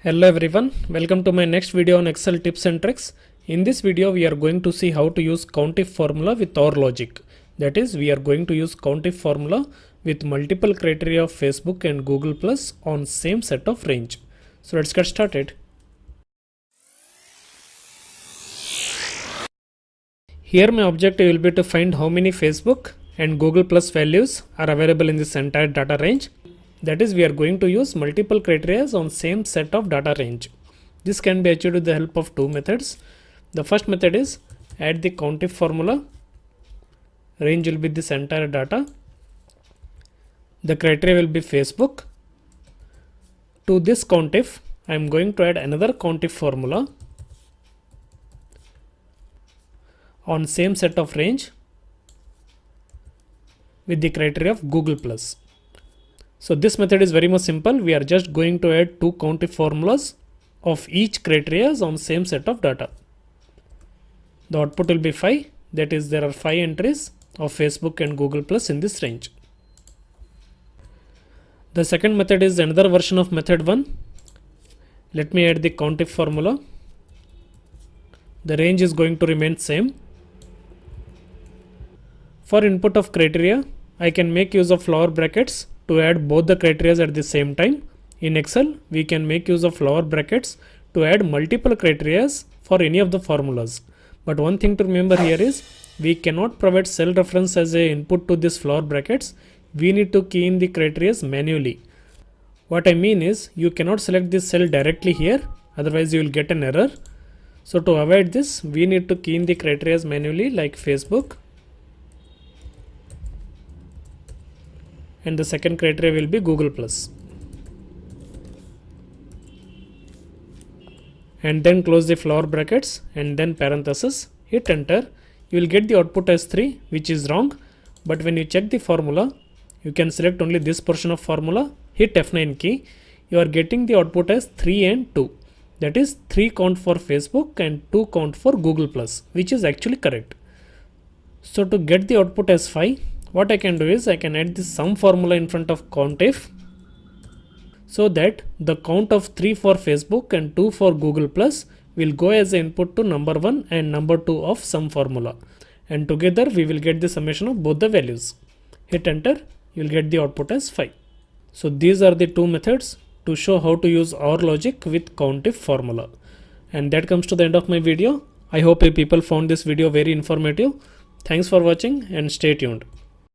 Hello everyone, welcome to my next video on Excel tips and tricks. In this video we are going to see how to use COUNTIF formula with OR logic. That is, we are going to use COUNTIF formula with multiple criteria of Facebook and Google Plus on same set of range. So let's get started. Here my objective will be to find how many Facebook and Google Plus values are available in this entire data range. That is, we are going to use multiple criteria on same set of data range. This can be achieved with the help of two methods. The first method is add the COUNTIF formula. Range will be this entire data. The criteria will be Facebook. To this COUNTIF, I am going to add another COUNTIF formula on same set of range with the criteria of Google Plus. So this method is very much simple. We are just going to add two COUNTIF formulas of each criteria on same set of data. The output will be 5. That is, there are 5 entries of Facebook and Google Plus in this range. The second method is another version of method 1. Let me add the COUNTIF formula. The range is going to remain same. For input of criteria, I can make use of flower brackets to add both the criteria at the same time. In Excel, we can make use of flower brackets to add multiple criteria for any of the formulas. But one thing to remember here is we cannot provide cell reference as a input to this flower brackets. We need to key in the criteria manually. What I mean is you cannot select this cell directly here, otherwise you will get an error. So to avoid this, we need to key in the criteria manually, like Facebook. And the second criteria will be Google Plus. And then close the flower brackets and then parenthesis, hit enter. You will get the output as 3, which is wrong. But when you check the formula, you can select only this portion of formula, hit F9 key. You are getting the output as 3 and 2. That is 3 count for Facebook and 2 count for Google Plus, which is actually correct. So to get the output as 5, what I can do is I can add this sum formula in front of COUNTIF, so that the count of 3 for Facebook and 2 for Google Plus will go as an input to number 1 and number 2 of sum formula. And together we will get the summation of both the values. Hit enter, you will get the output as 5. So these are the two methods to show how to use OR logic with COUNTIF formula. And that comes to the end of my video. I hope you people found this video very informative. Thanks for watching and stay tuned.